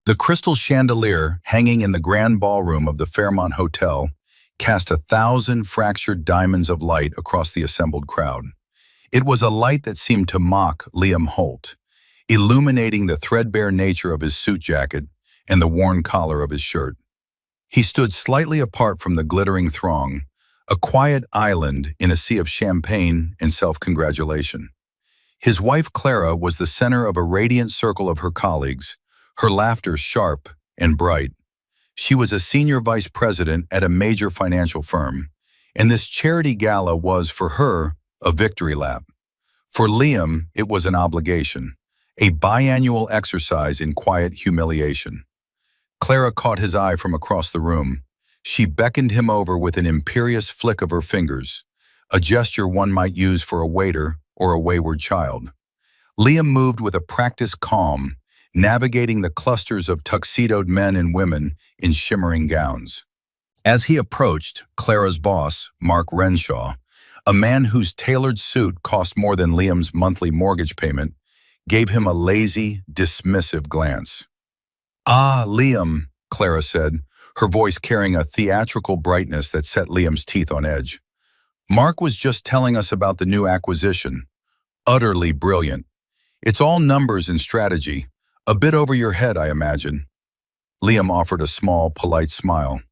The crystal chandelier hanging in the grand ballroom of the Fairmont Hotel cast 1,000 fractured diamonds of light across the assembled crowd. It was a light that seemed to mock Liam Holt, illuminating the threadbare nature of his suit jacket and the worn collar of his shirt. He stood slightly apart from the glittering throng, a quiet island in a sea of champagne and self-congratulation. His wife Clara was the center of a radiant circle of her colleagues, her laughter sharp and bright. She was a senior vice president at a major financial firm, and this charity gala was, for her, a victory lap. For Liam, it was an obligation, a biannual exercise in quiet humiliation. Clara caught his eye from across the room. She beckoned him over with an imperious flick of her fingers, a gesture one might use for a waiter or a wayward child. Liam moved with a practiced calm, navigating the clusters of tuxedoed men and women in shimmering gowns. As he approached, Clara's boss, Mark Renshaw, a man whose tailored suit cost more than Liam's monthly mortgage payment, gave him a lazy, dismissive glance. "Ah, Liam," Clara said, her voice carrying a theatrical brightness that set Liam's teeth on edge. "Mark was just telling us about the new acquisition. Utterly brilliant. It's all numbers and strategy. A bit over your head, I imagine." Liam offered a small, polite smile.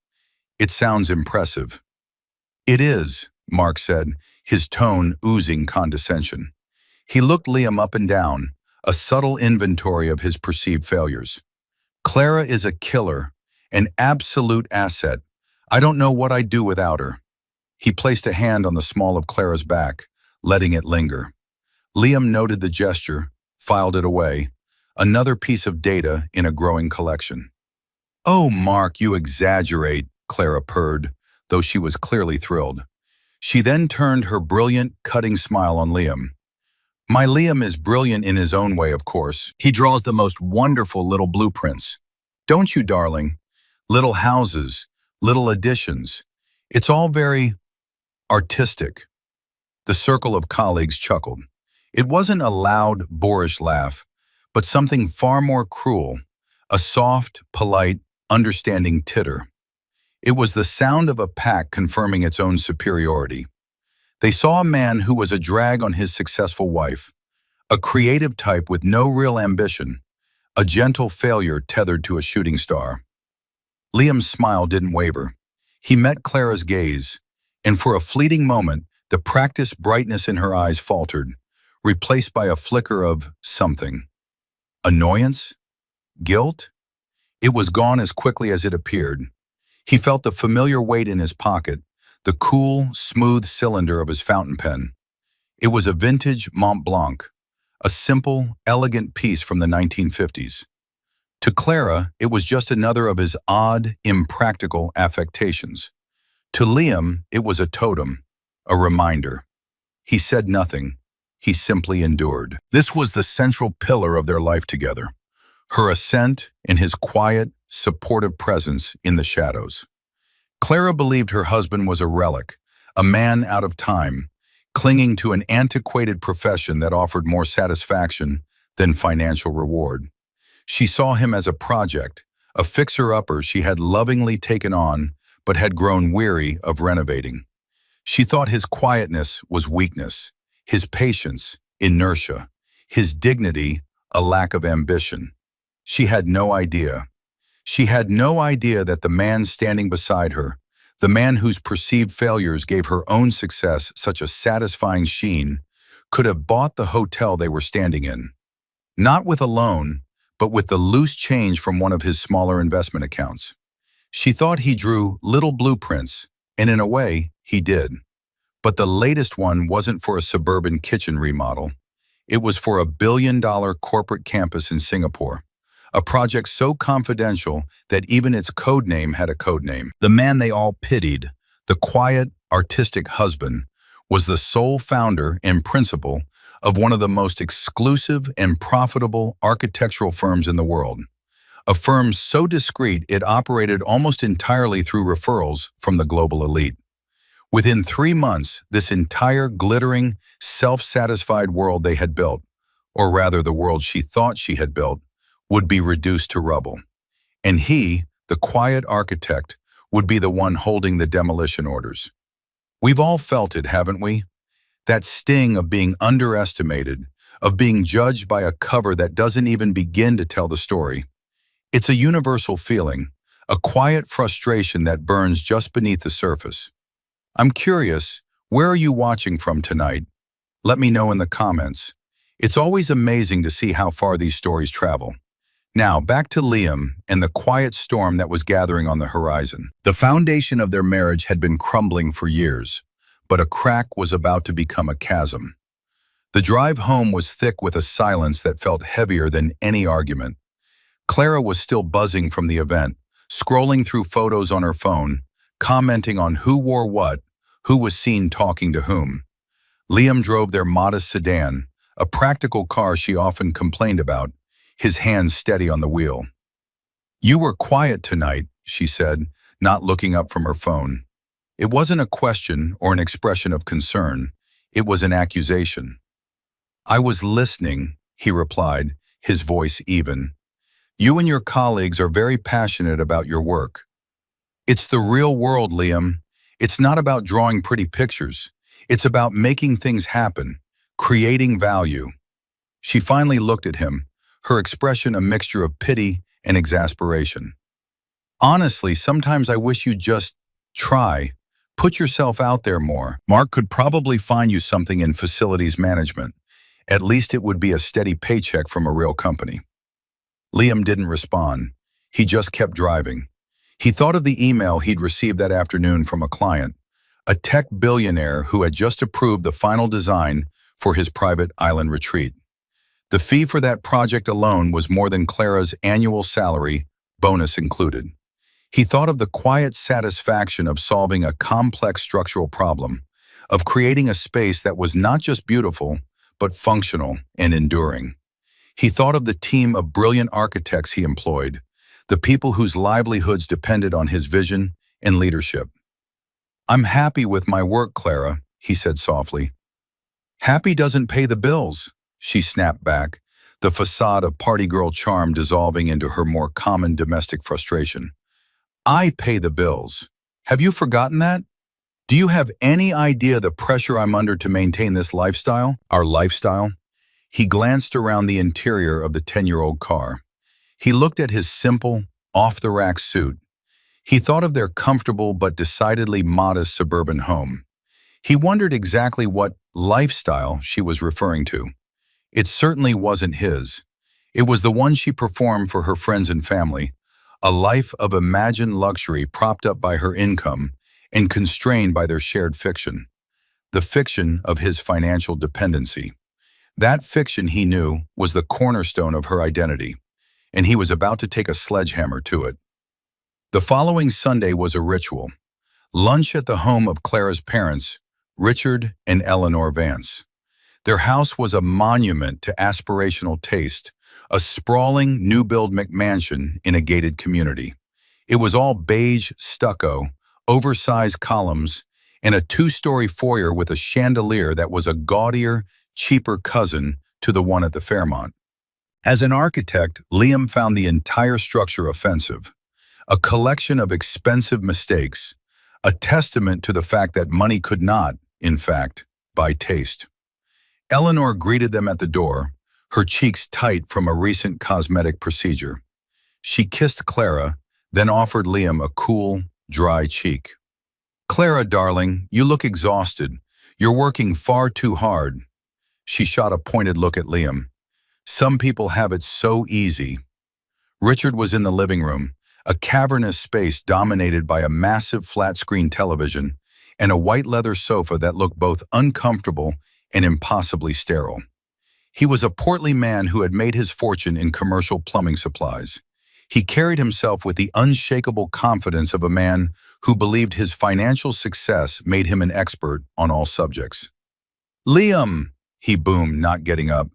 "It sounds impressive." "It is," Mark said, his tone oozing condescension. He looked Liam up and down, a subtle inventory of his perceived failures. "Clara is a killer, an absolute asset. I don't know what I'd do without her." He placed a hand on the small of Clara's back, letting it linger. Liam noted the gesture, filed it away, another piece of data in a growing collection. "Oh, Mark, you exaggerate," Clara purred, though she was clearly thrilled. She then turned her brilliant, cutting smile on Liam. "My Liam is brilliant in his own way, of course. He draws the most wonderful little blueprints. Don't you, darling? Little houses, little additions. It's all very artistic." The circle of colleagues chuckled. It wasn't a loud, boorish laugh, but something far more cruel, a soft, polite, understanding titter. It was the sound of a pack confirming its own superiority. They saw a man who was a drag on his successful wife, a creative type with no real ambition, a gentle failure tethered to a shooting star. Liam's smile didn't waver. He met Clara's gaze, and for a fleeting moment, the practiced brightness in her eyes faltered, replaced by a flicker of something. Annoyance? Guilt? It was gone as quickly as it appeared. He felt the familiar weight in his pocket, the cool, smooth cylinder of his fountain pen. It was a vintage Mont Blanc, a simple, elegant piece from the 1950s. To Clara, it was just another of his odd, impractical affectations. To Liam, it was a totem, a reminder. He said nothing. He simply endured. This was the central pillar of their life together, her ascent and his quiet, supportive presence in the shadows. Clara believed her husband was a relic, a man out of time, clinging to an antiquated profession that offered more satisfaction than financial reward. She saw him as a project, a fixer-upper she had lovingly taken on but had grown weary of renovating. She thought his quietness was weakness, his patience, inertia, his dignity, a lack of ambition. She had no idea. She had no idea that the man standing beside her, the man whose perceived failures gave her own success such a satisfying sheen, could have bought the hotel they were standing in. Not with a loan, but with the loose change from one of his smaller investment accounts. She thought he drew little blueprints, and in a way, he did. But the latest one wasn't for a suburban kitchen remodel. It was for a billion-dollar corporate campus in Singapore, a project so confidential that even its code name had a code name. The man they all pitied, the quiet, artistic husband, was the sole founder and principal of one of the most exclusive and profitable architectural firms in the world. A firm so discreet it operated almost entirely through referrals from the global elite. Within 3 months, this entire glittering, self-satisfied world they had built, or rather the world she thought she had built, would be reduced to rubble. And he, the quiet architect, would be the one holding the demolition orders. We've all felt it, haven't we? That sting of being underestimated, of being judged by a cover that doesn't even begin to tell the story. It's a universal feeling, a quiet frustration that burns just beneath the surface. I'm curious, where are you watching from tonight? Let me know in the comments. It's always amazing to see how far these stories travel. Now, back to Liam and the quiet storm that was gathering on the horizon. The foundation of their marriage had been crumbling for years, but a crack was about to become a chasm. The drive home was thick with a silence that felt heavier than any argument. Clara was still buzzing from the event, scrolling through photos on her phone, commenting on who wore what, who was seen talking to whom. Liam drove their modest sedan, a practical car she often complained about, his hands steady on the wheel. "You were quiet tonight," she said, not looking up from her phone. It wasn't a question or an expression of concern. It was an accusation. "I was listening," he replied, his voice even. "You and your colleagues are very passionate about your work. It's the real world, Liam. It's not about drawing pretty pictures. It's about making things happen, creating value." She finally looked at him, her expression a mixture of pity and exasperation. "Honestly, sometimes I wish you'd just try. Put yourself out there more. Mark could probably find you something in facilities management. At least it would be a steady paycheck from a real company." Liam didn't respond. He just kept driving. He thought of the email he'd received that afternoon from a client, a tech billionaire who had just approved the final design for his private island retreat. The fee for that project alone was more than Clara's annual salary, bonus included. He thought of the quiet satisfaction of solving a complex structural problem, of creating a space that was not just beautiful, but functional and enduring. He thought of the team of brilliant architects he employed, the people whose livelihoods depended on his vision and leadership. "I'm happy with my work, Clara," he said softly. "Happy doesn't pay the bills," she snapped back, the facade of party girl charm dissolving into her more common domestic frustration. "I pay the bills. Have you forgotten that? Do you have any idea the pressure I'm under to maintain this lifestyle, our lifestyle?" He glanced around the interior of the 10-year-old car. He looked at his simple, off-the-rack suit. He thought of their comfortable but decidedly modest suburban home. He wondered exactly what lifestyle she was referring to. It certainly wasn't his. It was the one she performed for her friends and family, a life of imagined luxury propped up by her income and constrained by their shared fiction. The fiction of his financial dependency. That fiction, he knew, was the cornerstone of her identity, and he was about to take a sledgehammer to it. The following Sunday was a ritual. Lunch at the home of Clara's parents, Richard and Eleanor Vance. Their house was a monument to aspirational taste, a sprawling, new-build McMansion in a gated community. It was all beige stucco, oversized columns, and a two-story foyer with a chandelier that was a gaudier, cheaper cousin to the one at the Fairmont. As an architect, Liam found the entire structure offensive, a collection of expensive mistakes, a testament to the fact that money could not, in fact, buy taste. Eleanor greeted them at the door, her cheeks tight from a recent cosmetic procedure. She kissed Clara, then offered Liam a cool, dry cheek. "Clara, darling, you look exhausted. You're working far too hard." She shot a pointed look at Liam. "Some people have it so easy." Richard was in the living room, a cavernous space dominated by a massive flat-screen television and a white leather sofa that looked both uncomfortable and impossibly sterile. He was a portly man who had made his fortune in commercial plumbing supplies. He carried himself with the unshakable confidence of a man who believed his financial success made him an expert on all subjects. "Liam," he boomed, not getting up,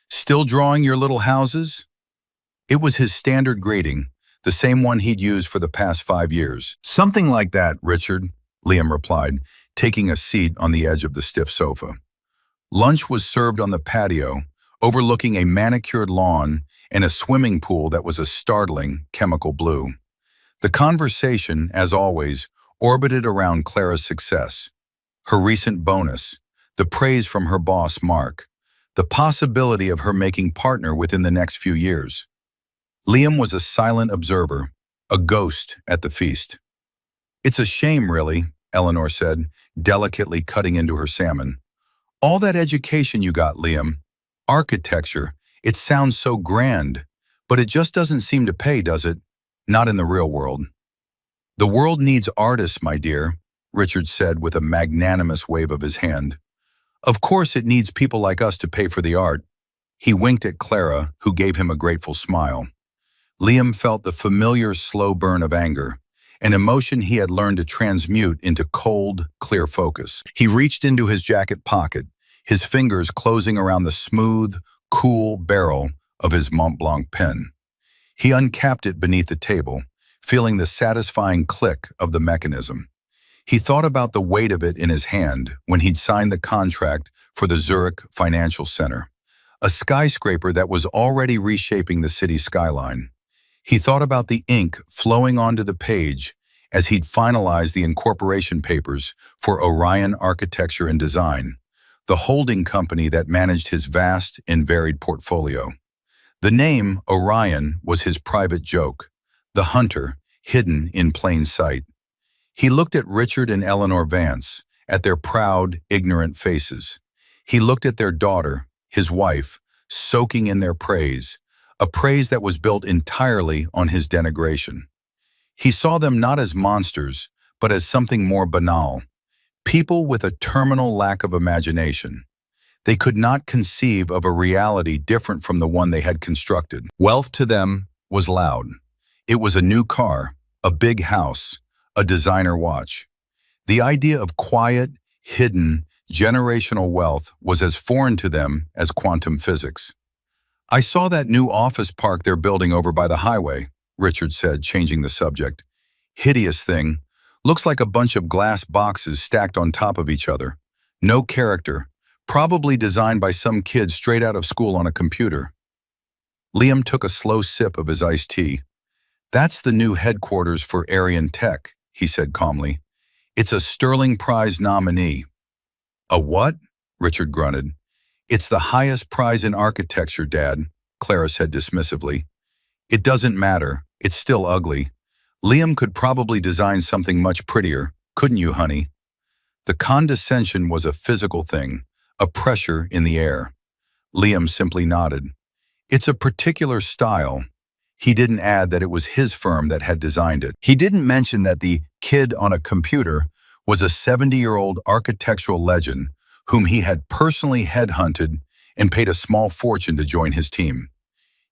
"still drawing your little houses?" It was his standard greeting, the same one he'd used for the past 5 years. "Something like that, Richard," Liam replied, taking a seat on the edge of the stiff sofa. Lunch was served on the patio, overlooking a manicured lawn and a swimming pool that was a startling chemical blue. The conversation, as always, orbited around Clara's success, her recent bonus, the praise from her boss, Mark, the possibility of her making partner within the next few years. Liam was a silent observer, a ghost at the feast. "It's a shame, really," Eleanor said, delicately cutting into her salmon. "All that education you got, Liam. Architecture, it sounds so grand, but it just doesn't seem to pay, does it? Not in the real world." "The world needs artists, my dear," Richard said with a magnanimous wave of his hand. "Of course it needs people like us to pay for the art." He winked at Clara, who gave him a grateful smile. Liam felt the familiar slow burn of anger, an emotion he had learned to transmute into cold, clear focus. He reached into his jacket pocket, his fingers closing around the smooth, cool barrel of his Mont Blanc pen. He uncapped it beneath the table, feeling the satisfying click of the mechanism. He thought about the weight of it in his hand when he'd signed the contract for the Zurich Financial Center, a skyscraper that was already reshaping the city's skyline. He thought about the ink flowing onto the page as he'd finalized the incorporation papers for Orion Architecture and Design, the holding company that managed his vast and varied portfolio. The name Orion was his private joke, the hunter hidden in plain sight. He looked at Richard and Eleanor Vance, at their proud, ignorant faces. He looked at their daughter, his wife, soaking in their praise, a praise that was built entirely on his denigration. He saw them not as monsters, but as something more banal, people with a terminal lack of imagination. They could not conceive of a reality different from the one they had constructed. Wealth to them was loud. It was a new car, a big house, a designer watch. The idea of quiet, hidden, generational wealth was as foreign to them as quantum physics. "I saw that new office park they're building over by the highway," Richard said, changing the subject. "Hideous thing. Looks like a bunch of glass boxes stacked on top of each other. No character. Probably designed by some kid straight out of school on a computer." Liam took a slow sip of his iced tea. "That's the new headquarters for Arian Tech," he said calmly. "It's a Sterling Prize nominee." "A what?" Richard grunted. "It's the highest prize in architecture, Dad," Clara said dismissively. "It doesn't matter. It's still ugly. Liam could probably design something much prettier, couldn't you, honey?" The condescension was a physical thing, a pressure in the air. Liam simply nodded. "It's a particular style." He didn't add that it was his firm that had designed it. He didn't mention that the kid on a computer was a 70-year-old architectural legend whom he had personally headhunted and paid a small fortune to join his team.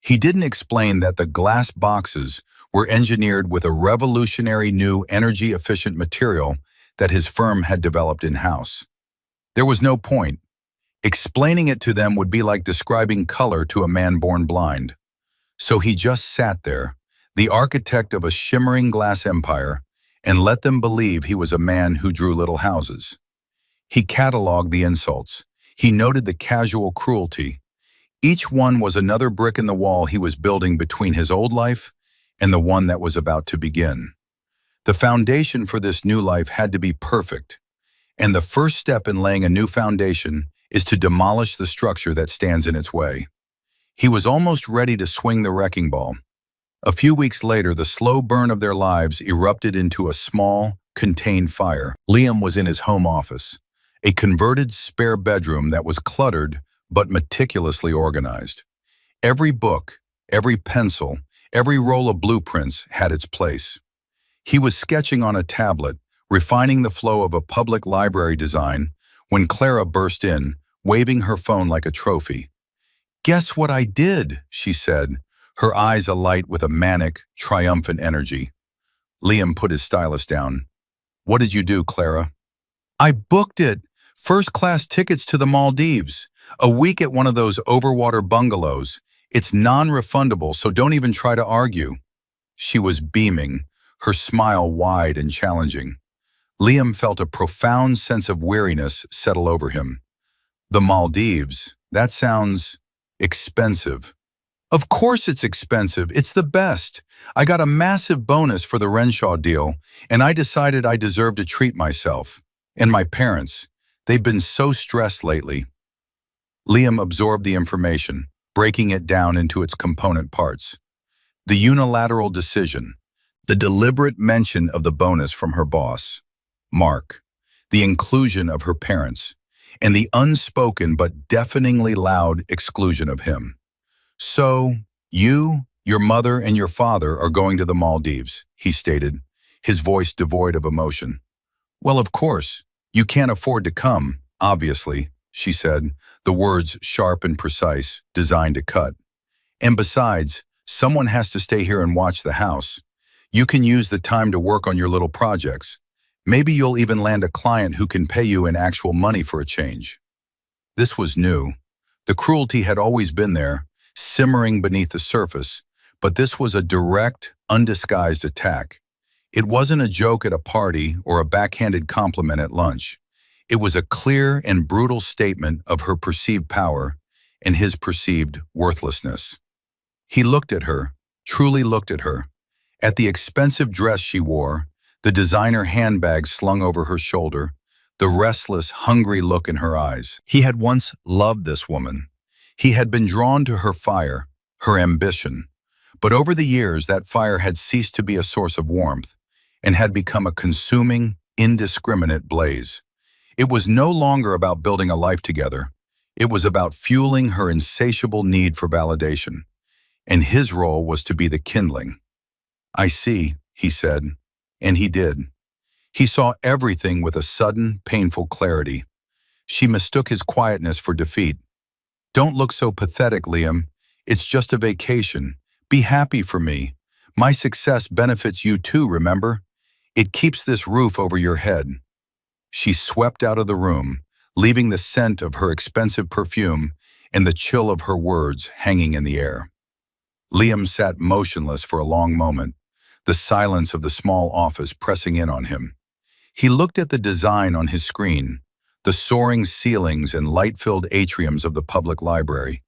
He didn't explain that the glass boxes were engineered with a revolutionary new energy-efficient material that his firm had developed in-house. There was no point. Explaining it to them would be like describing color to a man born blind. So he just sat there, the architect of a shimmering glass empire, and let them believe he was a man who drew little houses. He cataloged the insults. He noted the casual cruelty. Each one was another brick in the wall he was building between his old life and the one that was about to begin. The foundation for this new life had to be perfect, and the first step in laying a new foundation is to demolish the structure that stands in its way. He was almost ready to swing the wrecking ball. A few weeks later, the slow burn of their lives erupted into a small, contained fire. Liam was in his home office, a converted spare bedroom that was cluttered but meticulously organized. Every book, every pencil, every roll of blueprints had its place. He was sketching on a tablet, refining the flow of a public library design, when Clara burst in, waving her phone like a trophy. "Guess what I did?" she said, her eyes alight with a manic, triumphant energy. Liam put his stylus down. "What did you do, Clara?" "I booked it! First-class tickets to the Maldives. A week at one of those overwater bungalows. It's non-refundable, so don't even try to argue." She was beaming, her smile wide and challenging. Liam felt a profound sense of weariness settle over him. The Maldives, that sounds expensive. Of course it's expensive. It's the best. I got a massive bonus for the Renshaw deal, and I decided I deserve to treat myself. And my parents, they've been so stressed lately. Liam absorbed the information, breaking it down into its component parts. The unilateral decision, the deliberate mention of the bonus from her boss, Mark, the inclusion of her parents, and the unspoken but deafeningly loud exclusion of him. So, you, your mother, and your father are going to the Maldives, he stated, his voice devoid of emotion. Well, of course. You can't afford to come, obviously, she said, the words sharp and precise, designed to cut. And besides, someone has to stay here and watch the house. You can use the time to work on your little projects. Maybe you'll even land a client who can pay you in actual money for a change. This was new. The cruelty had always been there, simmering beneath the surface, but this was a direct, undisguised attack. It wasn't a joke at a party or a backhanded compliment at lunch. It was a clear and brutal statement of her perceived power and his perceived worthlessness. He looked at her, truly looked at her, at the expensive dress she wore, the designer handbag slung over her shoulder, the restless, hungry look in her eyes. He had once loved this woman. He had been drawn to her fire, her ambition. But over the years, that fire had ceased to be a source of warmth and had become a consuming, indiscriminate blaze. It was no longer about building a life together. It was about fueling her insatiable need for validation. And his role was to be the kindling. I see, he said, and he did. He saw everything with a sudden, painful clarity. She mistook his quietness for defeat. Don't look so pathetic, Liam. It's just a vacation. Be happy for me. My success benefits you too, remember? It keeps this roof over your head. She swept out of the room, leaving the scent of her expensive perfume and the chill of her words hanging in the air. Liam sat motionless for a long moment, the silence of the small office pressing in on him. He looked at the design on his screen, the soaring ceilings and light-filled atriums of the public library.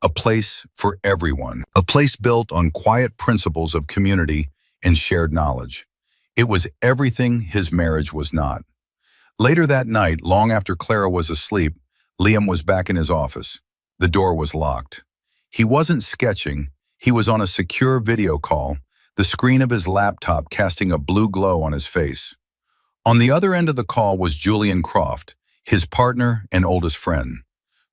A place for everyone, a place built on quiet principles of community and shared knowledge. It was everything his marriage was not. Later that night, long after Clara was asleep, Liam was back in his office. The door was locked. He wasn't sketching. He was on a secure video call, the screen of his laptop casting a blue glow on his face. On the other end of the call was Julian Croft, his partner and oldest friend.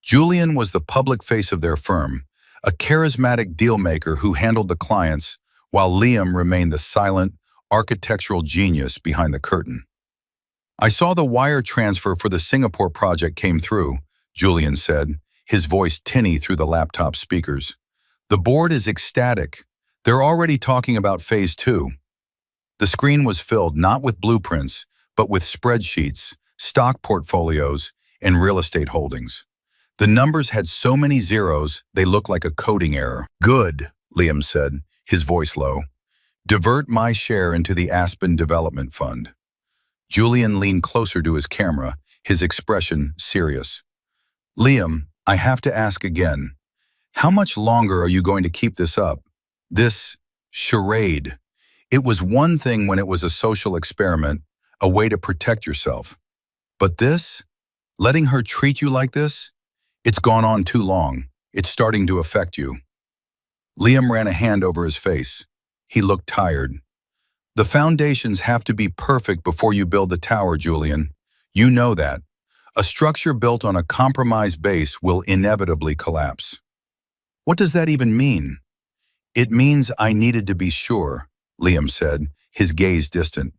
Julian was the public face of their firm, a charismatic deal-maker who handled the clients, while Liam remained the silent, architectural genius behind the curtain. I saw the wire transfer for the Singapore project came through, Julian said, his voice tinny through the laptop speakers. The board is ecstatic. They're already talking about phase 2. The screen was filled not with blueprints, but with spreadsheets, stock portfolios, and real estate holdings. The numbers had so many zeros, they looked like a coding error. Good, Liam said, his voice low. Divert my share into the Aspen Development Fund. Julian leaned closer to his camera, his expression serious. Liam, I have to ask again. How much longer are you going to keep this up? This charade. It was one thing when it was a social experiment, a way to protect yourself. But this? Letting her treat you like this? It's gone on too long. It's starting to affect you. Liam ran a hand over his face. He looked tired. The foundations have to be perfect before you build the tower, Julian. You know that. A structure built on a compromised base will inevitably collapse. What does that even mean? It means I needed to be sure, Liam said, his gaze distant.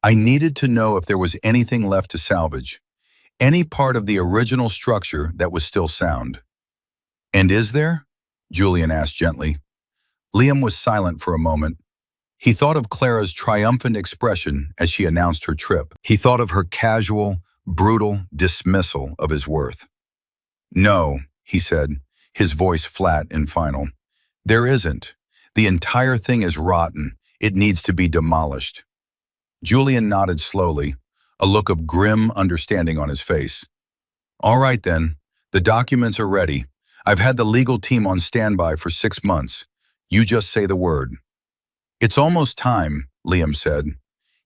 I needed to know if there was anything left to salvage, any part of the original structure that was still sound. And is there? Julian asked gently. Liam was silent for a moment. He thought of Clara's triumphant expression as she announced her trip. He thought of her casual, brutal dismissal of his worth. No, he said, his voice flat and final. There isn't. The entire thing is rotten. It needs to be demolished. Julian nodded slowly, a look of grim understanding on his face. All right then, the documents are ready, I've had the legal team on standby for 6 months. You just say the word." "It's almost time," Liam said.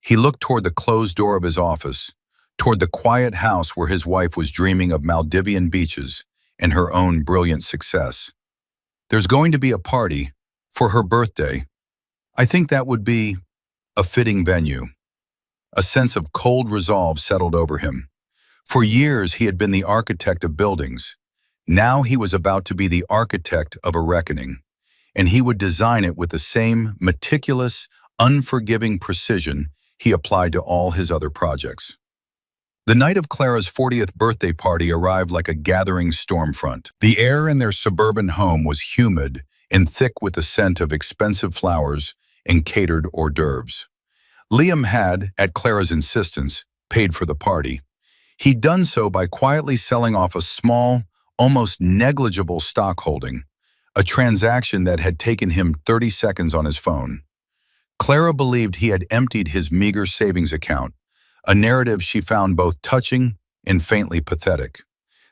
He looked toward the closed door of his office, toward the quiet house where his wife was dreaming of Maldivian beaches and her own brilliant success. "There's going to be a party for her birthday. I think that would be a fitting venue." A sense of cold resolve settled over him. For years he had been the architect of buildings. Now he was about to be the architect of a reckoning, and he would design it with the same meticulous, unforgiving precision he applied to all his other projects. The night of Clara's 40th birthday party arrived like a gathering storm front. The air in their suburban home was humid and thick with the scent of expensive flowers and catered hors d'oeuvres. Liam had, at Clara's insistence, paid for the party. He'd done so by quietly selling off a small, almost negligible stock holding, a transaction that had taken him 30 seconds on his phone. Clara believed he had emptied his meager savings account, a narrative she found both touching and faintly pathetic.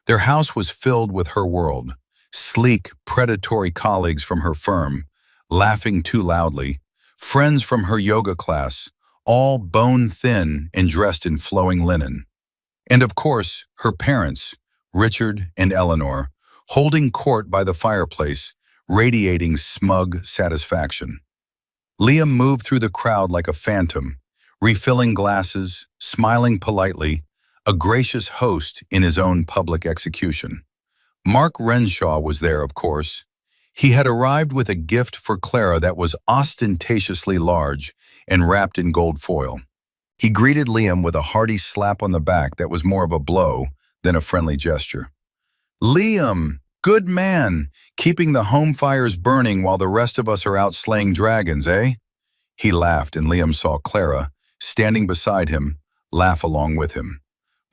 Their house was filled with her world, sleek, predatory colleagues from her firm, laughing too loudly, friends from her yoga class, all bone-thin and dressed in flowing linen. And of course, her parents, Richard and Eleanor, holding court by the fireplace, radiating smug satisfaction. Liam moved through the crowd like a phantom, refilling glasses, smiling politely, a gracious host in his own public execution. Mark Renshaw was there, of course. He had arrived with a gift for Clara that was ostentatiously large and wrapped in gold foil. He greeted Liam with a hearty slap on the back that was more of a blow than a friendly gesture. "Liam, good man, keeping the home fires burning while the rest of us are out slaying dragons, eh?" He laughed, and Liam saw Clara, standing beside him, laugh along with him.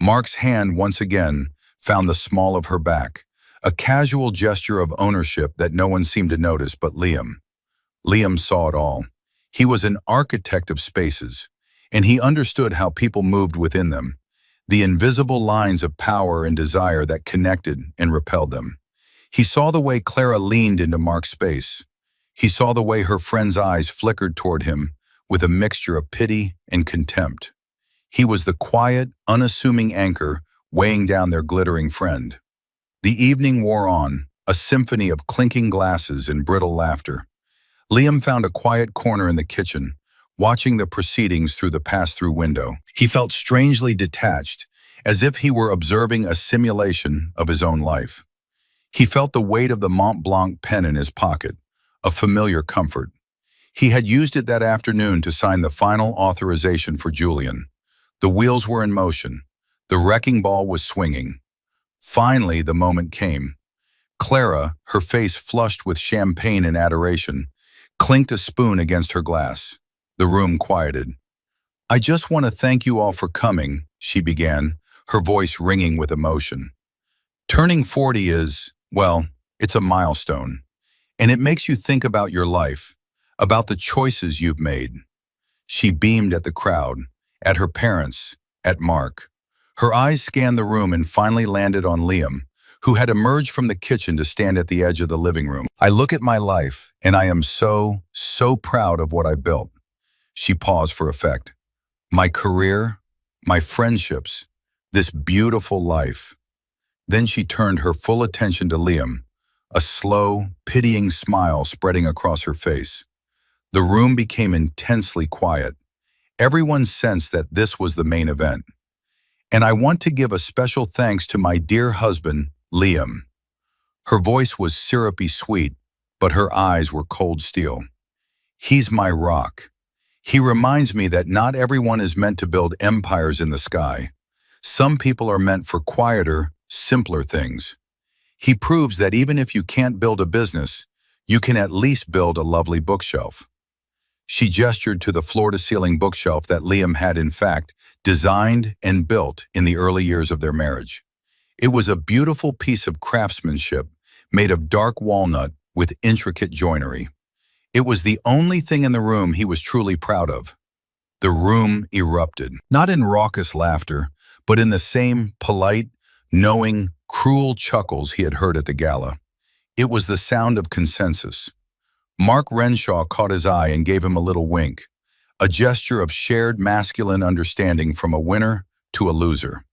Mark's hand once again found the small of her back, a casual gesture of ownership that no one seemed to notice but Liam. Liam saw it all. He was an architect of spaces, and he understood how people moved within them, the invisible lines of power and desire that connected and repelled them. He saw the way Clara leaned into Mark's space. He saw the way her friend's eyes flickered toward him with a mixture of pity and contempt. He was the quiet, unassuming anchor weighing down their glittering friend. The evening wore on, a symphony of clinking glasses and brittle laughter. Liam found a quiet corner in the kitchen, watching the proceedings through the pass-through window. He felt strangely detached, as if he were observing a simulation of his own life. He felt the weight of the Mont Blanc pen in his pocket, a familiar comfort. He had used it that afternoon to sign the final authorization for Julian. The wheels were in motion. The wrecking ball was swinging. Finally, the moment came. Clara, her face flushed with champagne and adoration, clinked a spoon against her glass. The room quieted. "I just want to thank you all for coming," she began, her voice ringing with emotion. "Turning 40 is, well, it's a milestone, and it makes you think about your life, about the choices you've made." She beamed at the crowd, at her parents, at Mark. Her eyes scanned the room and finally landed on Liam, who had emerged from the kitchen to stand at the edge of the living room. "I look at my life, and I am so proud of what I built." She paused for effect. "My career, my friendships, this beautiful life." Then she turned her full attention to Liam, a slow, pitying smile spreading across her face. The room became intensely quiet. Everyone sensed that this was the main event. "And I want to give a special thanks to my dear husband, Liam." Her voice was syrupy sweet, but her eyes were cold steel. "He's my rock. He reminds me that not everyone is meant to build empires in the sky. Some people are meant for quieter, simpler things. He proves that even if you can't build a business, you can at least build a lovely bookshelf." She gestured to the floor-to-ceiling bookshelf that Liam had, in fact, designed and built in the early years of their marriage. It was a beautiful piece of craftsmanship made of dark walnut with intricate joinery. It was the only thing in the room he was truly proud of. The room erupted, not in raucous laughter, but in the same polite, knowing, cruel chuckles he had heard at the gala. It was the sound of consensus. Mark Renshaw caught his eye and gave him a little wink, a gesture of shared masculine understanding from a winner to a loser.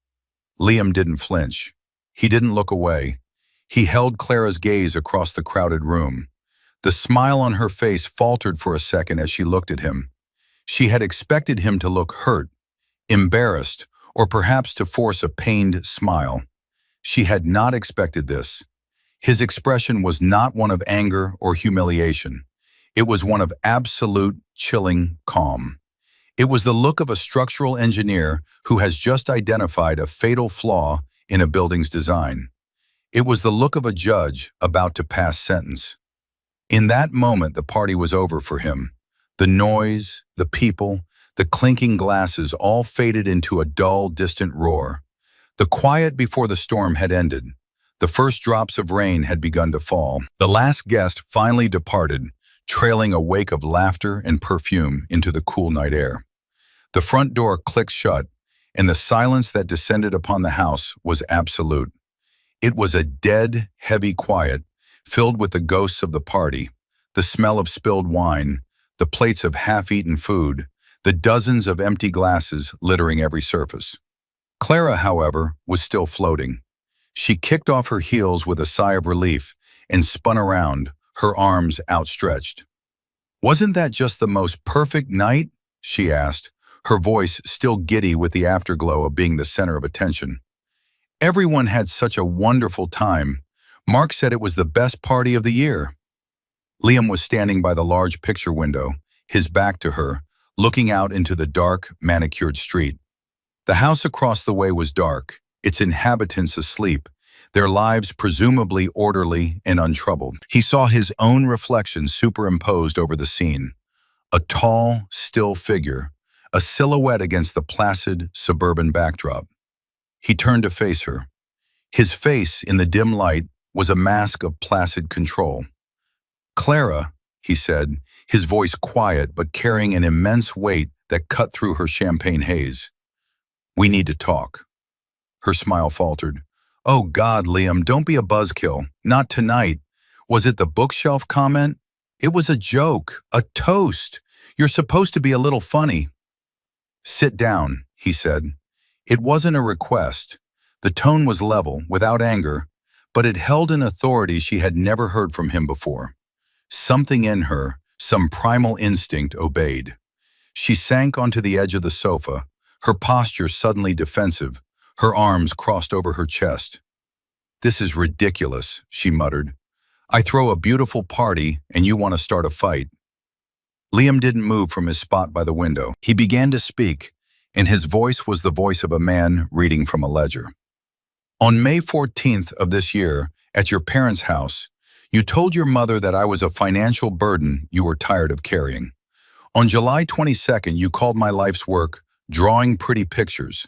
Liam didn't flinch. He didn't look away. He held Clara's gaze across the crowded room. The smile on her face faltered for a second as she looked at him. She had expected him to look hurt, embarrassed, or perhaps to force a pained smile. She had not expected this. His expression was not one of anger or humiliation. It was one of absolute, chilling calm. It was the look of a structural engineer who has just identified a fatal flaw in a building's design. It was the look of a judge about to pass sentence. In that moment, the party was over for him. The noise, the people, the clinking glasses all faded into a dull, distant roar. The quiet before the storm had ended. The first drops of rain had begun to fall. The last guest finally departed, trailing a wake of laughter and perfume into the cool night air. The front door clicked shut, and the silence that descended upon the house was absolute. It was a dead, heavy quiet, filled with the ghosts of the party, the smell of spilled wine, the plates of half-eaten food, the dozens of empty glasses littering every surface. Clara, however, was still floating. She kicked off her heels with a sigh of relief and spun around, her arms outstretched. "Wasn't that just the most perfect night?" she asked, her voice still giddy with the afterglow of being the center of attention. "Everyone had such a wonderful time. Mark said it was the best party of the year." Liam was standing by the large picture window, his back to her, looking out into the dark, manicured street. The house across the way was dark, its inhabitants asleep, their lives presumably orderly and untroubled. He saw his own reflection superimposed over the scene, a tall, still figure, a silhouette against the placid, suburban backdrop. He turned to face her. His face, in the dim light, was a mask of placid control. "Clara," he said, his voice quiet but carrying an immense weight that cut through her champagne haze. "We need to talk." Her smile faltered. "Oh God, Liam, don't be a buzzkill. Not tonight. Was it the bookshelf comment? It was a joke, a toast. You're supposed to be a little funny." "Sit down," he said. It wasn't a request. The tone was level, without anger, but it held an authority she had never heard from him before. Something in her, some primal instinct, obeyed. She sank onto the edge of the sofa, her posture suddenly defensive, her arms crossed over her chest. "This is ridiculous," she muttered. "I throw a beautiful party and you want to start a fight." Liam didn't move from his spot by the window. He began to speak, and his voice was the voice of a man reading from a ledger. "On May 14th of this year, at your parents' house, you told your mother that I was a financial burden you were tired of carrying. On July 22nd, you called my life's work drawing pretty pictures.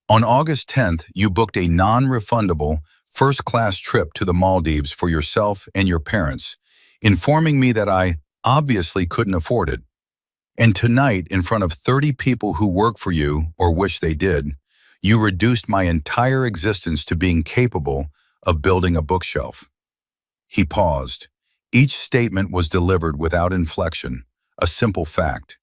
On August 10th, you booked a non-refundable first-class trip to the Maldives for yourself and your parents, informing me that I obviously couldn't afford it. And tonight, in front of 30 people who work for you, or wish they did, you reduced my entire existence to being capable of building a bookshelf." He paused. Each statement was delivered without inflection, a simple fact.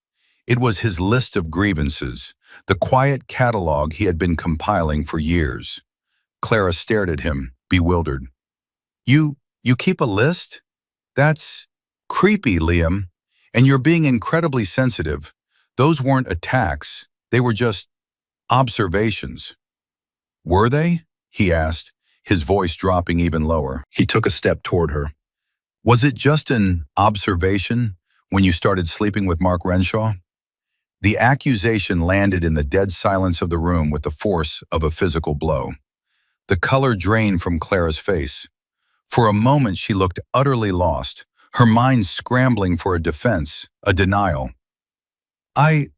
It was his list of grievances, the quiet catalog he had been compiling for years. Clara stared at him, bewildered. You keep a list? That's creepy, Liam. And you're being incredibly sensitive. Those weren't attacks. They were just observations." "Were they?" he asked, his voice dropping even lower. He took a step toward her. "Was it just an observation when you started sleeping with Mark Renshaw?" The accusation landed in the dead silence of the room with the force of a physical blow. The color drained from Clara's face. For a moment she looked utterly lost, her mind scrambling for a defense, a denial. I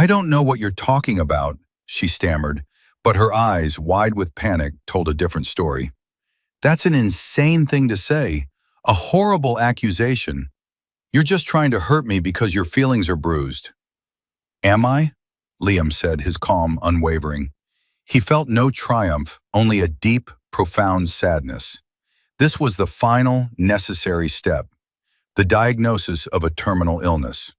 don't know what you're talking about," she stammered, but her eyes, wide with panic, told a different story. "That's an insane thing to say, a horrible accusation. You're just trying to hurt me because your feelings are bruised." "Am I?" Liam said, his calm unwavering. He felt no triumph, only a deep, profound sadness. This was the final, necessary step, the diagnosis of a terminal illness.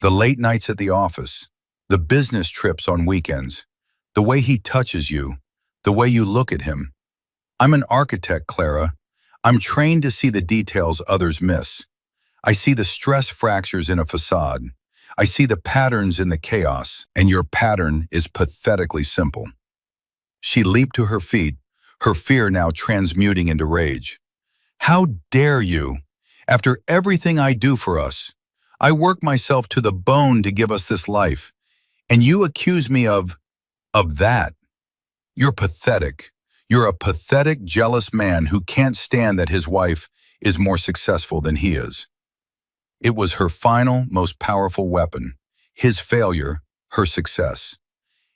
The late nights at the office, the business trips on weekends, the way he touches you, the way you look at him. I'm an architect, Clara. I'm trained to see the details others miss. I see the stress fractures in a facade. I see the patterns in the chaos. And your pattern is pathetically simple. She leaped to her feet, her fear now transmuting into rage. How dare you? After everything I do for us, I work myself to the bone to give us this life, and you accuse me of that. You're pathetic. You're a pathetic, jealous man who can't stand that his wife is more successful than he is. It was her final, most powerful weapon. His failure, her success.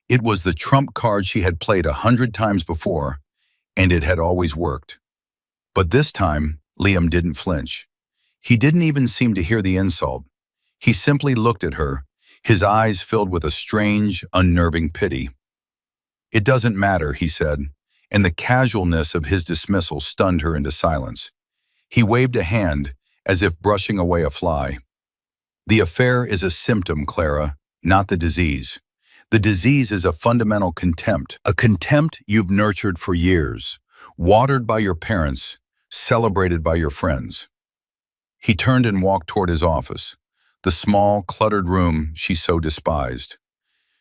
It was the trump card she had played 100 times before, and it had always worked. But this time, Liam didn't flinch. He didn't even seem to hear the insult. He simply looked at her, his eyes filled with a strange, unnerving pity. "It doesn't matter," he said, and the casualness of his dismissal stunned her into silence. He waved a hand, as if brushing away a fly. "The affair is a symptom, Clara, not the disease. The disease is a fundamental contempt, a contempt you've nurtured for years, watered by your parents, celebrated by your friends." He turned and walked toward his office, the small, cluttered room she so despised.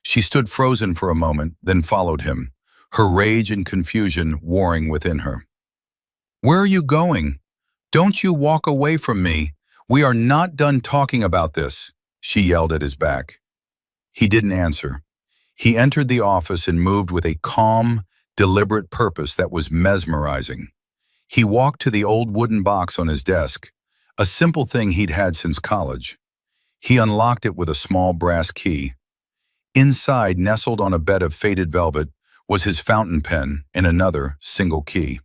She stood frozen for a moment, then followed him, her rage and confusion warring within her. "Where are you going? Don't you walk away from me. We are not done talking about this," she yelled at his back. He didn't answer. He entered the office and moved with a calm, deliberate purpose that was mesmerizing. He walked to the old wooden box on his desk, a simple thing he'd had since college. He unlocked it with a small brass key. Inside, nestled on a bed of faded velvet, was his fountain pen and another single key.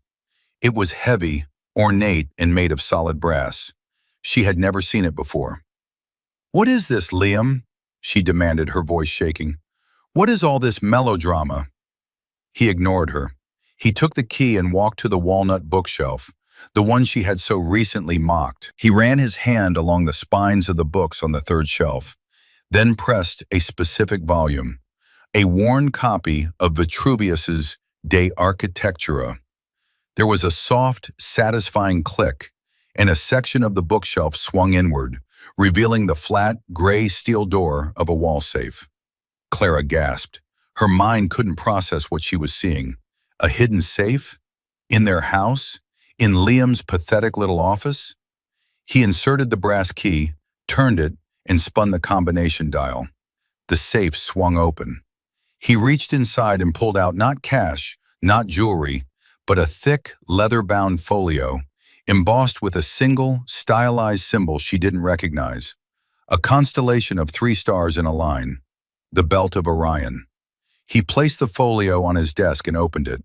It was heavy, ornate, and made of solid brass. She had never seen it before. "What is this, Liam?" she demanded, her voice shaking. "What is all this melodrama?" He ignored her. He took the key and walked to the walnut bookshelf, the one she had so recently mocked. He ran his hand along the spines of the books on the third shelf, then pressed a specific volume, a worn copy of Vitruvius's De Architectura. There was a soft, satisfying click, and a section of the bookshelf swung inward, revealing the flat, gray steel door of a wall safe. Clara gasped. Her mind couldn't process what she was seeing. A hidden safe? In their house? In Liam's pathetic little office? He inserted the brass key, turned it, and spun the combination dial. The safe swung open. He reached inside and pulled out not cash, not jewelry, but a thick, leather-bound folio, embossed with a single, stylized symbol she didn't recognize. A constellation of 3 stars in a line. The Belt of Orion. He placed the folio on his desk and opened it.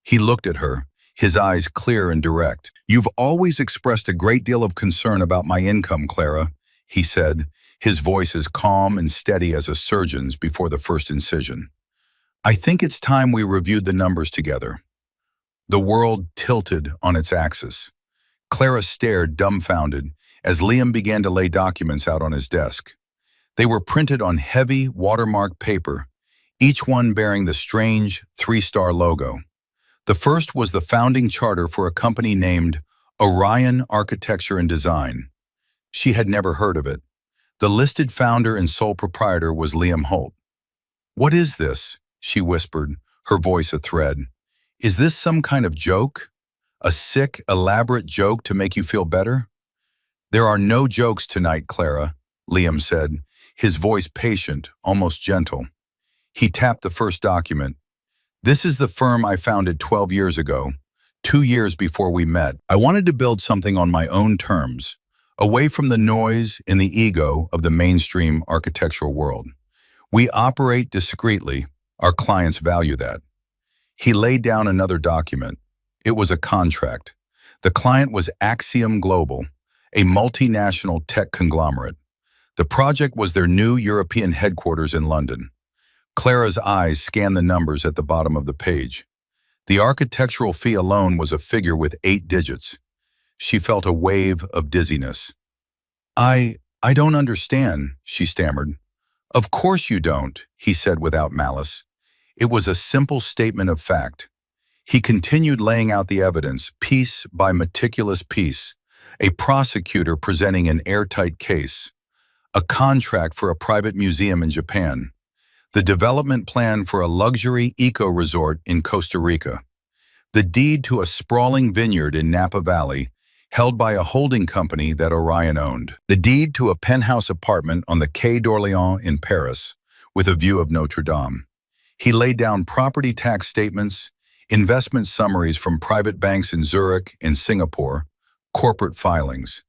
He looked at her, his eyes clear and direct. "You've always expressed a great deal of concern about my income, Clara," he said, his voice as calm and steady as a surgeon's before the first incision. "I think it's time we reviewed the numbers together." The world tilted on its axis. Clara stared dumbfounded as Liam began to lay documents out on his desk. They were printed on heavy, watermarked paper, each one bearing the strange 3-star logo. The first was the founding charter for a company named Orion Architecture and Design. She had never heard of it. The listed founder and sole proprietor was Liam Holt. "What is this?" she whispered, her voice a thread. "Is this some kind of joke? A sick, elaborate joke to make you feel better?" "There are no jokes tonight, Clara," Liam said, his voice patient, almost gentle. He tapped the first document. "This is the firm I founded 12 years ago, 2 years before we met. I wanted to build something on my own terms, away from the noise and the ego of the mainstream architectural world. We operate discreetly. Our clients value that." He laid down another document. It was a contract. The client was Axiom Global, a multinational tech conglomerate. The project was their new European headquarters in London. Clara's eyes scanned the numbers at the bottom of the page. The architectural fee alone was a figure with 8 digits. She felt a wave of dizziness. I don't understand, she stammered. Of course you don't, he said without malice. It was a simple statement of fact. He continued laying out the evidence, piece by meticulous piece, a prosecutor presenting an airtight case, a contract for a private museum in Japan, the development plan for a luxury eco-resort in Costa Rica, the deed to a sprawling vineyard in Napa Valley, held by a holding company that Orion owned, the deed to a penthouse apartment on the Quai d'Orléans in Paris, with a view of Notre Dame. He laid down property tax statements, investment summaries from private banks in Zurich and Singapore, corporate filings.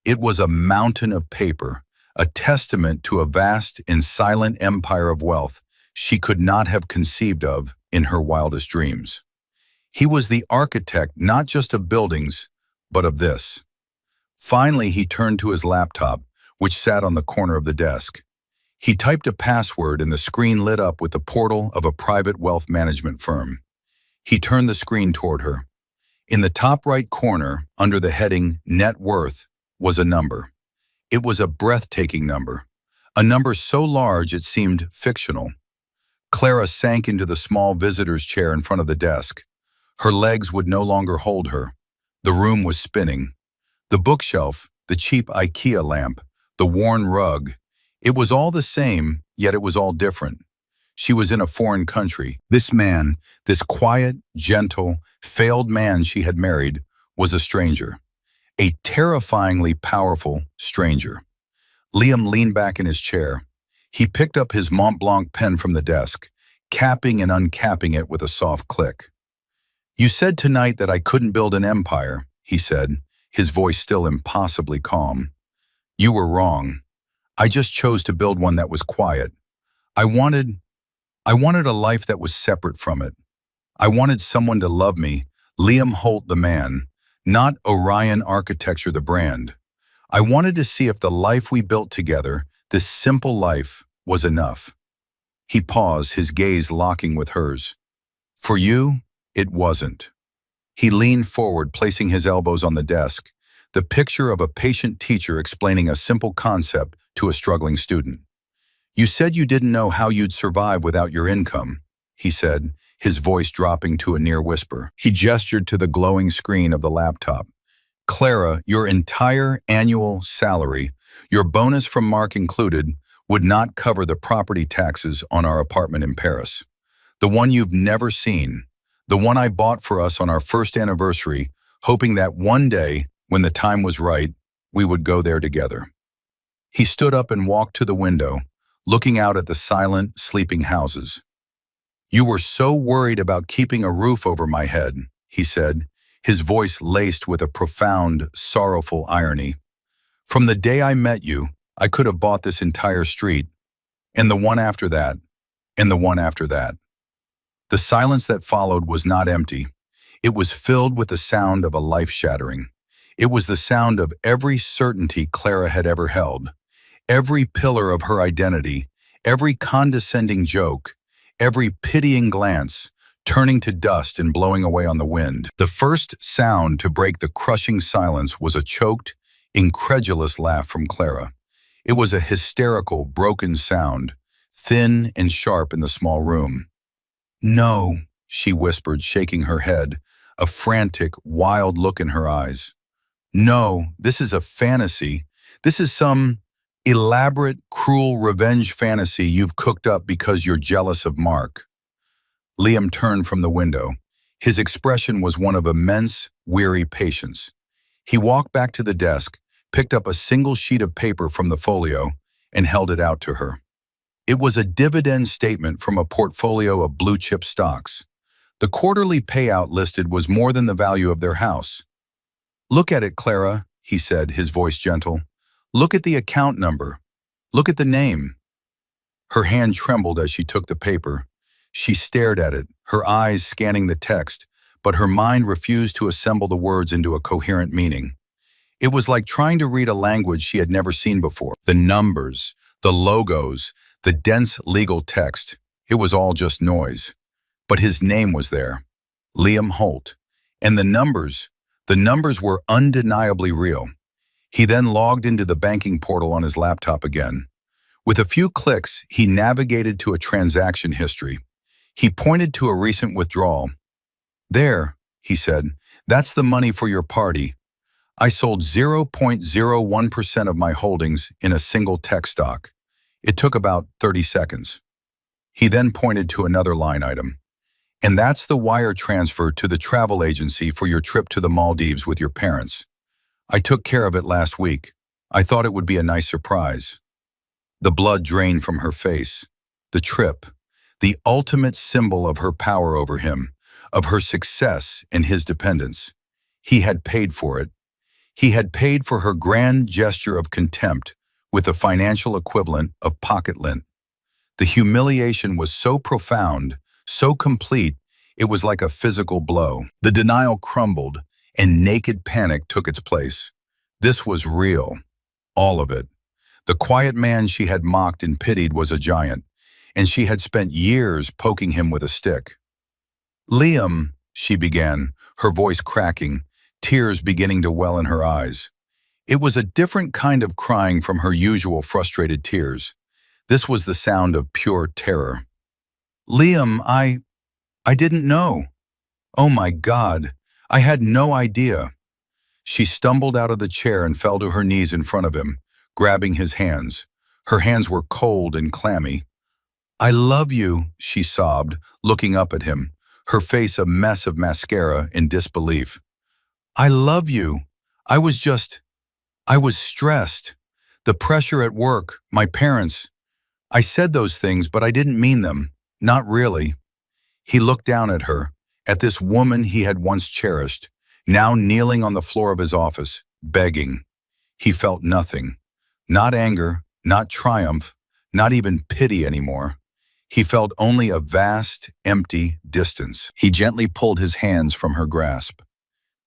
It was a mountain of paper, a testament to a vast and silent empire of wealth she could not have conceived of in her wildest dreams. He was the architect not just of buildings, but of this. Finally, he turned to his laptop, which sat on the corner of the desk. He typed a password and the screen lit up with the portal of a private wealth management firm. He turned the screen toward her. In the top right corner, under the heading Net Worth, was a number. It was a breathtaking number, a number so large it seemed fictional. Clara sank into the small visitor's chair in front of the desk. Her legs would no longer hold her. The room was spinning. The bookshelf, the cheap IKEA lamp, the worn rug, it was all the same, yet it was all different. She was in a foreign country. This man, this quiet, gentle, failed man she had married, was a stranger. A terrifyingly powerful stranger. Liam leaned back in his chair. He picked up his Mont Blanc pen from the desk, capping and uncapping it with a soft click. You said tonight that I couldn't build an empire, he said, his voice still impossibly calm. You were wrong. I just chose to build one that was quiet. I wanted a life that was separate from it. I wanted someone to love me, Liam Holt the man, not Orion Architecture the brand. I wanted to see if the life we built together, this simple life, was enough. He paused, his gaze locking with hers. For you, it wasn't. He leaned forward, placing his elbows on the desk, the picture of a patient teacher explaining a simple concept to a struggling student. You said you didn't know how you'd survive without your income, he said, his voice dropping to a near whisper. He gestured to the glowing screen of the laptop. Clara, your entire annual salary, your bonus from Mark included, would not cover the property taxes on our apartment in Paris. The one you've never seen. The one I bought for us on our first anniversary, hoping that one day, when the time was right, we would go there together. He stood up and walked to the window, looking out at the silent, sleeping houses. You were so worried about keeping a roof over my head, he said, his voice laced with a profound, sorrowful irony. From the day I met you, I could have bought this entire street, and the one after that, and the one after that. The silence that followed was not empty. It was filled with the sound of a life shattering. It was the sound of every certainty Clara had ever held, every pillar of her identity, every condescending joke, every pitying glance, turning to dust and blowing away on the wind. The first sound to break the crushing silence was a choked, incredulous laugh from Clara. It was a hysterical, broken sound, thin and sharp in the small room. No, she whispered, shaking her head, a frantic, wild look in her eyes. No, this is a fantasy. This is some elaborate, cruel revenge fantasy you've cooked up because you're jealous of Mark. Liam turned from the window. His expression was one of immense, weary patience. He walked back to the desk, picked up a single sheet of paper from the folio, and held it out to her. It was a dividend statement from a portfolio of blue-chip stocks. The quarterly payout listed was more than the value of their house. Look at it, Clara, he said, his voice gentle. Look at the account number. Look at the name. Her hand trembled as she took the paper. She stared at it, her eyes scanning the text, but her mind refused to assemble the words into a coherent meaning. It was like trying to read a language she had never seen before. The numbers, the logos, the dense legal text, it was all just noise. But his name was there. Liam Holt. And the numbers were undeniably real. He then logged into the banking portal on his laptop again. With a few clicks, he navigated to a transaction history. He pointed to a recent withdrawal. "There," he said, "that's the money for your party. I sold 0.01% of my holdings in a single tech stock. It took about 30 seconds. He then pointed to another line item. "And that's the wire transfer to the travel agency for your trip to the Maldives with your parents. I took care of it last week. I thought it would be a nice surprise." The blood drained from her face. The trip, the ultimate symbol of her power over him, of her success and his dependence. He had paid for it. He had paid for her grand gesture of contempt with the financial equivalent of pocket lint. The humiliation was so profound, so complete, it was like a physical blow. The denial crumbled, and naked panic took its place. This was real. All of it. The quiet man she had mocked and pitied was a giant, and she had spent years poking him with a stick. "Liam," she began, her voice cracking, tears beginning to well in her eyes. It was a different kind of crying from her usual frustrated tears. This was the sound of pure terror. "Liam, I didn't know. Oh my God, I had no idea." She stumbled out of the chair and fell to her knees in front of him, grabbing his hands. Her hands were cold and clammy. "I love you," she sobbed, looking up at him, her face a mess of mascara in disbelief. "I love you. I was stressed. The pressure at work, my parents. I said those things, but I didn't mean them. Not really." He looked down at her, at this woman he had once cherished, now kneeling on the floor of his office, begging. He felt nothing. Not anger, not triumph, not even pity anymore. He felt only a vast, empty distance. He gently pulled his hands from her grasp.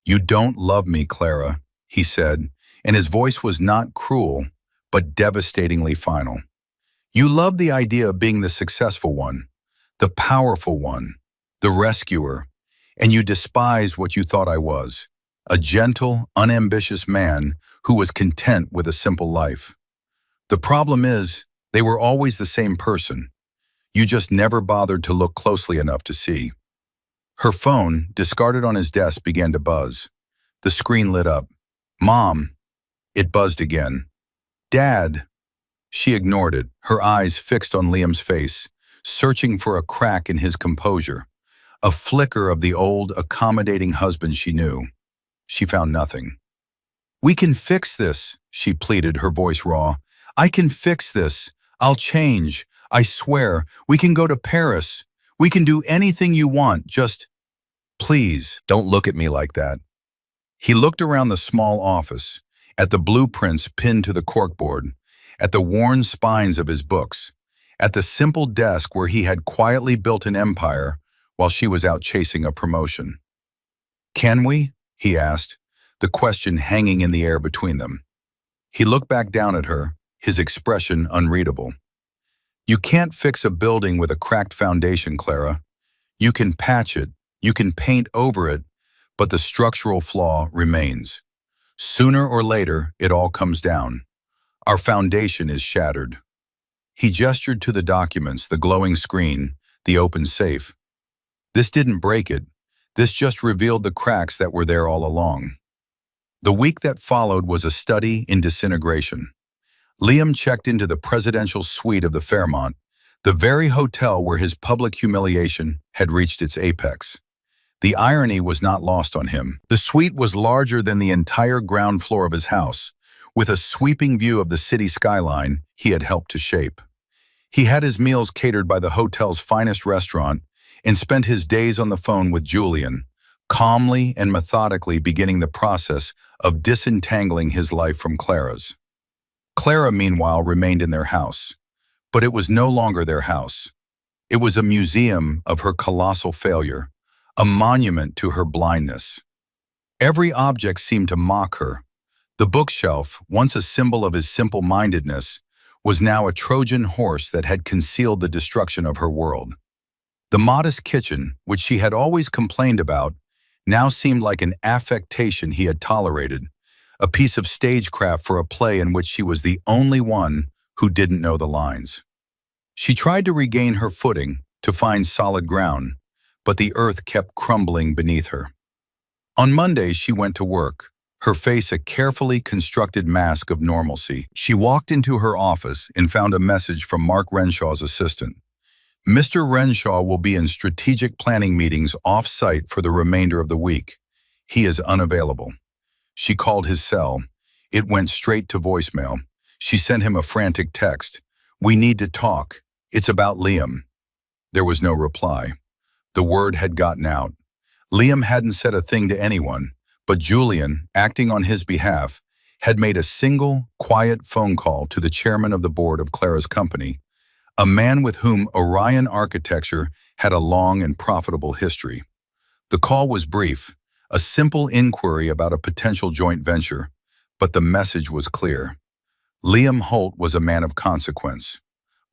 "You don't love me, Clara," he said, and his voice was not cruel, but devastatingly final. "You love the idea of being the successful one, the powerful one, the rescuer, and you despise what you thought I was, a gentle, unambitious man who was content with a simple life. The problem is, they were always the same person. You just never bothered to look closely enough to see." Her phone, discarded on his desk, began to buzz. The screen lit up. "Mom." It buzzed again. "Dad." She ignored it, her eyes fixed on Liam's face, searching for a crack in his composure, a flicker of the old, accommodating husband she knew. She found nothing. "We can fix this," she pleaded, her voice raw. "I can fix this. I'll change. I swear. We can go to Paris. We can do anything you want. Just, please, don't look at me like that." He looked around the small office, at the blueprints pinned to the corkboard, at the worn spines of his books, at the simple desk where he had quietly built an empire while she was out chasing a promotion. "Can we?" he asked, the question hanging in the air between them. He looked back down at her, his expression unreadable. "You can't fix a building with a cracked foundation, Clara. You can patch it, you can paint over it, but the structural flaw remains. Sooner or later, it all comes down. Our foundation is shattered." He gestured to the documents, the glowing screen, the open safe. "This didn't break it. This just revealed the cracks that were there all along." The week that followed was a study in disintegration. Liam checked into the presidential suite of the Fairmont, the very hotel where his public humiliation had reached its apex. The irony was not lost on him. The suite was larger than the entire ground floor of his house, with a sweeping view of the city skyline he had helped to shape. He had his meals catered by the hotel's finest restaurant and spent his days on the phone with Julian, calmly and methodically beginning the process of disentangling his life from Clara's. Clara, meanwhile, remained in their house. But it was no longer their house. It was a museum of her colossal failure, a monument to her blindness. Every object seemed to mock her. The bookshelf, once a symbol of his simple-mindedness, was now a Trojan horse that had concealed the destruction of her world. The modest kitchen, which she had always complained about, now seemed like an affectation he had tolerated, a piece of stagecraft for a play in which she was the only one who didn't know the lines. She tried to regain her footing, to find solid ground, but the earth kept crumbling beneath her. On Monday, she went to work, her face a carefully constructed mask of normalcy. She walked into her office and found a message from Mark Renshaw's assistant. Mr. Renshaw will be in strategic planning meetings off-site for the remainder of the week. He is unavailable. She called his cell. It went straight to voicemail. She sent him a frantic text. "We need to talk. It's about Liam." There was no reply. The word had gotten out. Liam hadn't said a thing to anyone, but Julian, acting on his behalf, had made a single, quiet phone call to the chairman of the board of Clara's company, a man with whom Orion Architecture had a long and profitable history. The call was brief, a simple inquiry about a potential joint venture, but the message was clear. Liam Holt was a man of consequence.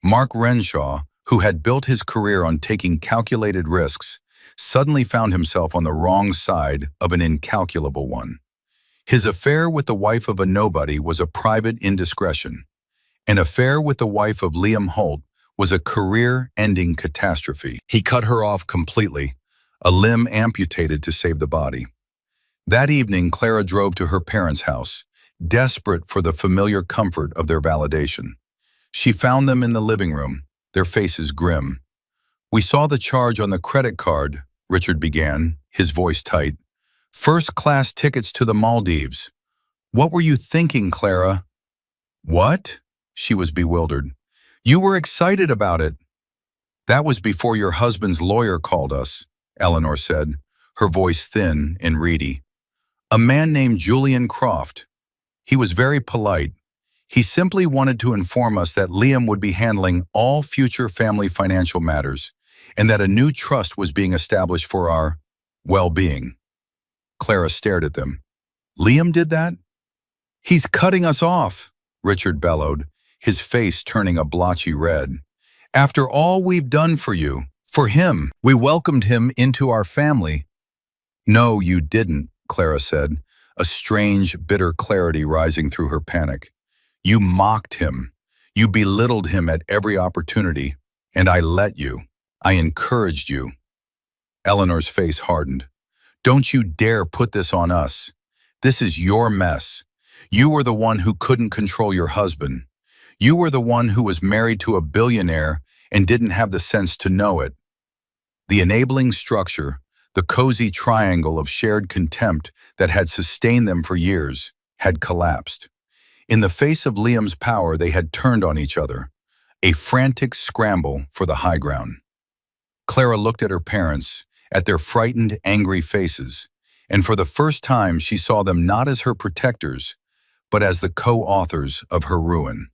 Mark Renshaw, who had built his career on taking calculated risks, suddenly found himself on the wrong side of an incalculable one. His affair with the wife of a nobody was a private indiscretion. An affair with the wife of Liam Holt was a career-ending catastrophe. He cut her off completely, a limb amputated to save the body. That evening, Clara drove to her parents' house, desperate for the familiar comfort of their validation. She found them in the living room, their faces grim. "We saw the charge on the credit card," Richard began, his voice tight. "First-class tickets to the Maldives. What were you thinking, Clara?" "What?" She was bewildered. "You were excited about it." "That was before your husband's lawyer called us," Eleanor said, her voice thin and reedy. "A man named Julian Croft. He was very polite. He simply wanted to inform us that Liam would be handling all future family financial matters and that a new trust was being established for our well-being." Clara stared at them. "Liam did that?" "He's cutting us off," Richard bellowed, his face turning a blotchy red. "After all we've done for you, for him, we welcomed him into our family." "No, you didn't," Clara said, a strange, bitter clarity rising through her panic. "You mocked him. You belittled him at every opportunity, and I let you. I encouraged you." Eleanor's face hardened. "Don't you dare put this on us. This is your mess. You were the one who couldn't control your husband. You were the one who was married to a billionaire and didn't have the sense to know it." The enabling structure, the cozy triangle of shared contempt that had sustained them for years, had collapsed. In the face of Liam's power, they had turned on each other, a frantic scramble for the high ground. Clara looked at her parents, at their frightened, angry faces, and for the first time she saw them not as her protectors, but as the co-authors of her ruin.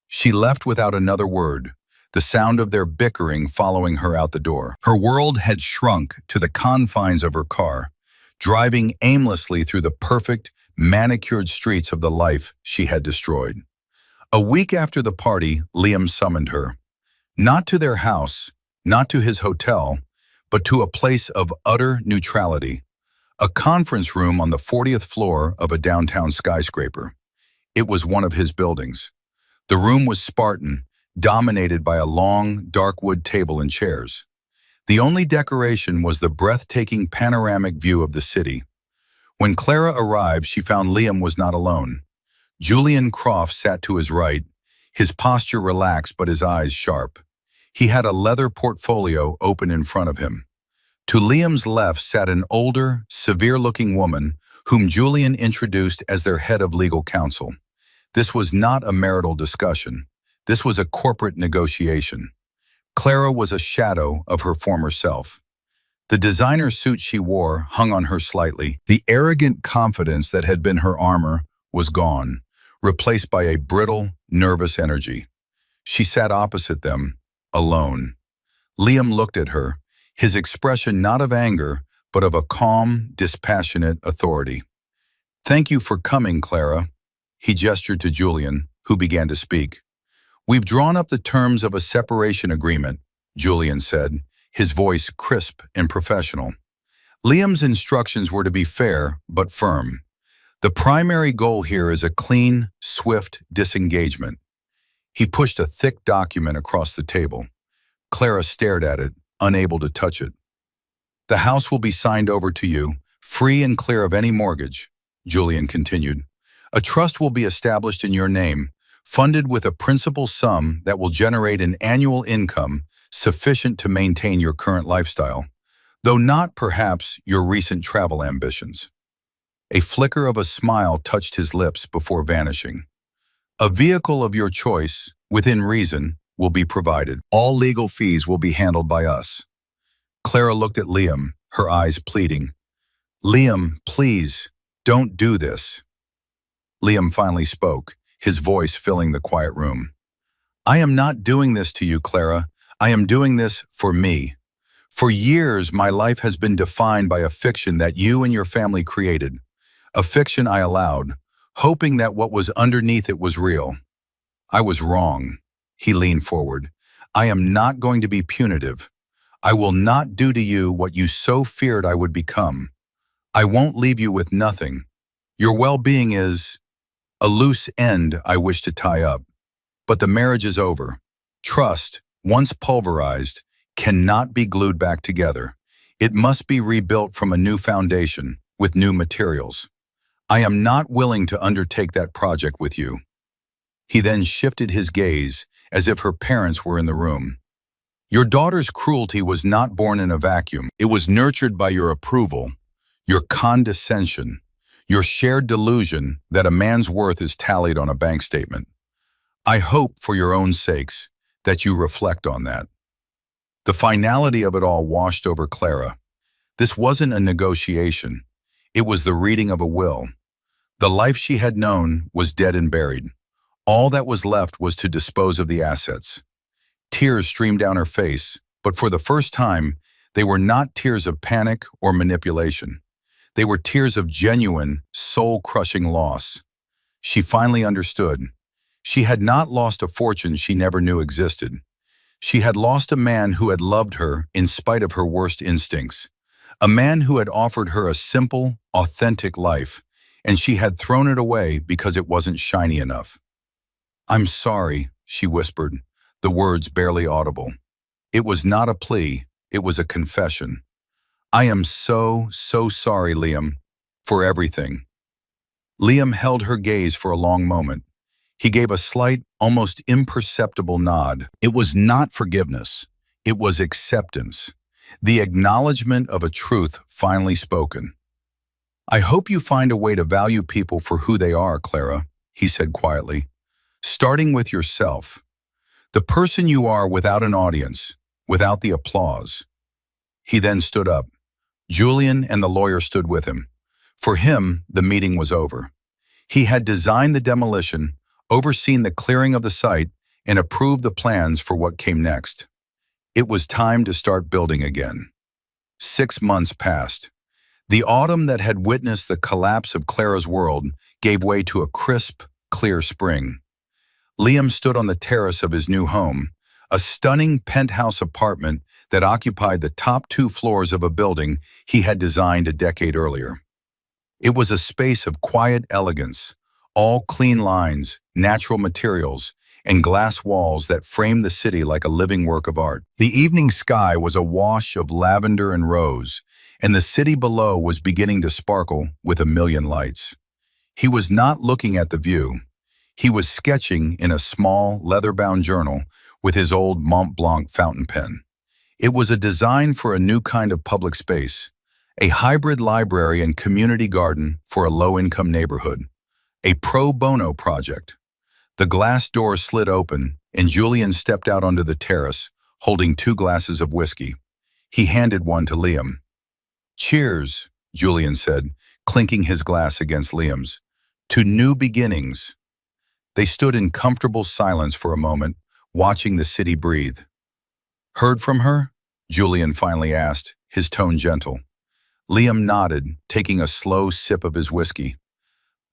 She left without another word, the sound of their bickering following her out the door. Her world had shrunk to the confines of her car, driving aimlessly through the perfect, manicured streets of the life she had destroyed. A week after the party, Liam summoned her. Not to their house, not to his hotel, but to a place of utter neutrality, a conference room on the 40th floor of a downtown skyscraper. It was one of his buildings. The room was Spartan, dominated by a long, dark wood table and chairs. The only decoration was the breathtaking panoramic view of the city. When Clara arrived, she found Liam was not alone. Julian Croft sat to his right, his posture relaxed but his eyes sharp. He had a leather portfolio open in front of him. To Liam's left sat an older, severe-looking woman whom Julian introduced as their head of legal counsel. This was not a marital discussion. This was a corporate negotiation. Clara was a shadow of her former self. The designer suit she wore hung on her slightly. The arrogant confidence that had been her armor was gone, replaced by a brittle, nervous energy. She sat opposite them, alone. Liam looked at her, his expression not of anger, but of a calm, dispassionate authority. "Thank you for coming, Clara." He gestured to Julian, who began to speak. "We've drawn up the terms of a separation agreement," Julian said, his voice crisp and professional. Liam's instructions were to be fair but firm. The primary goal here is a clean, swift disengagement. He pushed a thick document across the table. Clara stared at it, unable to touch it. "The house will be signed over to you, free and clear of any mortgage," Julian continued. "A trust will be established in your name, funded with a principal sum that will generate an annual income sufficient to maintain your current lifestyle, though not perhaps your recent travel ambitions." A flicker of a smile touched his lips before vanishing. "A vehicle of your choice, within reason, will be provided. All legal fees will be handled by us." Clara looked at Liam, her eyes pleading. "Liam, please, don't do this." Liam finally spoke, his voice filling the quiet room. "I am not doing this to you, Clara. I am doing this for me. For years, my life has been defined by a fiction that you and your family created. A fiction I allowed, hoping that what was underneath it was real. I was wrong." He leaned forward. "I am not going to be punitive. I will not do to you what you so feared I would become. I won't leave you with nothing. Your well-being is a loose end I wish to tie up. But the marriage is over. Trust, once pulverized, cannot be glued back together. It must be rebuilt from a new foundation, with new materials. I am not willing to undertake that project with you." He then shifted his gaze, as if her parents were in the room. "Your daughter's cruelty was not born in a vacuum. It was nurtured by your approval, your condescension, your shared delusion that a man's worth is tallied on a bank statement. I hope, for your own sakes, that you reflect on that." The finality of it all washed over Clara. This wasn't a negotiation. It was the reading of a will. The life she had known was dead and buried. All that was left was to dispose of the assets. Tears streamed down her face, but for the first time, they were not tears of panic or manipulation. They were tears of genuine, soul-crushing loss. She finally understood. She had not lost a fortune she never knew existed. She had lost a man who had loved her in spite of her worst instincts. A man who had offered her a simple, authentic life, and she had thrown it away because it wasn't shiny enough. "I'm sorry," she whispered, the words barely audible. It was not a plea, it was a confession. "I am so sorry, Liam, for everything." Liam held her gaze for a long moment. He gave a slight, almost imperceptible nod. It was not forgiveness. It was acceptance. The acknowledgement of a truth finally spoken. "I hope you find a way to value people for who they are, Clara," he said quietly. "Starting with yourself. The person you are without an audience, without the applause." He then stood up. Julian and the lawyer stood with him. For him, the meeting was over. He had designed the demolition, overseen the clearing of the site, and approved the plans for what came next. It was time to start building again. 6 months passed. The autumn that had witnessed the collapse of Clara's world gave way to a crisp, clear spring. Liam stood on the terrace of his new home, a stunning penthouse apartment that occupied the top 2 floors of a building he had designed a decade earlier. It was a space of quiet elegance, all clean lines, natural materials, and glass walls that framed the city like a living work of art. The evening sky was a wash of lavender and rose, and the city below was beginning to sparkle with a million lights. He was not looking at the view. He was sketching in a small, leather-bound journal with his old Mont Blanc fountain pen. It was a design for a new kind of public space, a hybrid library and community garden for a low-income neighborhood, a pro bono project. The glass door slid open, and Julian stepped out onto the terrace, holding 2 glasses of whiskey. He handed one to Liam. "Cheers," Julian said, clinking his glass against Liam's. "To new beginnings." They stood in comfortable silence for a moment, watching the city breathe. "Heard from her?" Julian finally asked, his tone gentle. Liam nodded, taking a slow sip of his whiskey.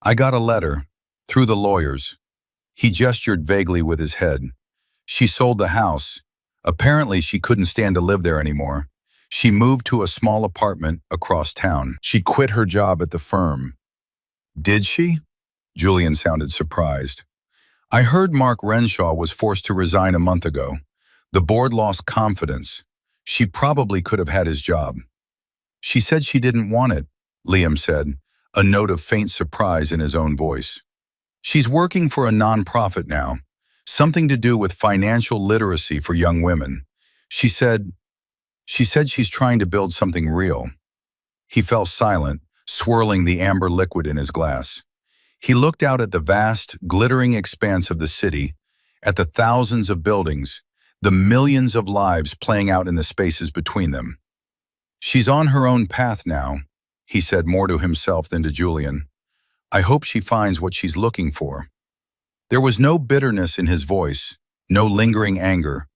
"I got a letter, through the lawyers." He gestured vaguely with his head. "She sold the house. Apparently, she couldn't stand to live there anymore. She moved to a small apartment across town. She quit her job at the firm. Did she? Julian sounded surprised. I heard Mark Renshaw was forced to resign a month ago. The board lost confidence. She probably could have had his job. She said she didn't want it, Liam said, a note of faint surprise in his own voice. She's working for a nonprofit now, something to do with financial literacy for young women. She said she's trying to build something real. He fell silent, swirling the amber liquid in his glass. He looked out at the vast, glittering expanse of the city, at the thousands of buildings, the millions of lives playing out in the spaces between them. She's on her own path now, he said more to himself than to Julian. I hope she finds what she's looking for. There was no bitterness in his voice, no lingering anger,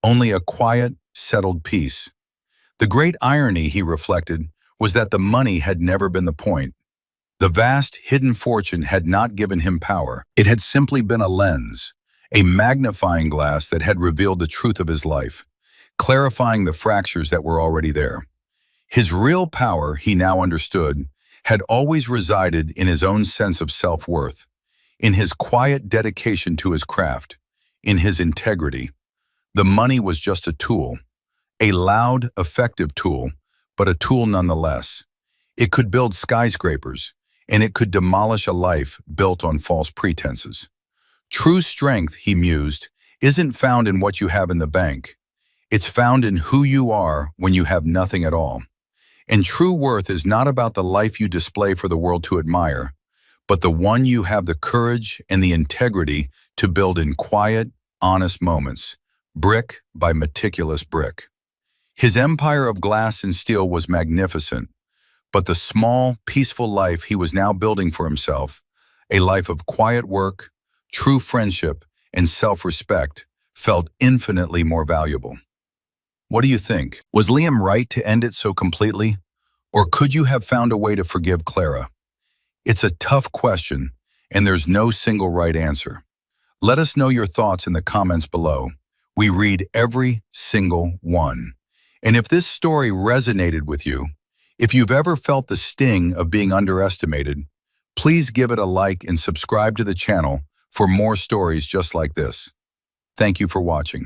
only a quiet, settled peace. The great irony, he reflected, was that the money had never been the point. The vast, hidden fortune had not given him power. It had simply been a lens, a magnifying glass that had revealed the truth of his life, clarifying the fractures that were already there. His real power, he now understood, had always resided in his own sense of self-worth, in his quiet dedication to his craft, in his integrity. The money was just a tool, a loud, effective tool, but a tool nonetheless. It could build skyscrapers, and it could demolish a life built on false pretenses. True strength, he mused, isn't found in what you have in the bank. It's found in who you are when you have nothing at all. And true worth is not about the life you display for the world to admire, but the one you have the courage and the integrity to build in quiet, honest moments, brick by meticulous brick. His empire of glass and steel was magnificent, but the small, peaceful life he was now building for himself, a life of quiet work, true friendship, and self-respect, felt infinitely more valuable. What do you think? Was Liam right to end it so completely? Or could you have found a way to forgive Clara? It's a tough question, and there's no single right answer. Let us know your thoughts in the comments below. We read every single one. And if this story resonated with you, if you've ever felt the sting of being underestimated, please give it a like and subscribe to the channel for more stories just like this. Thank you for watching.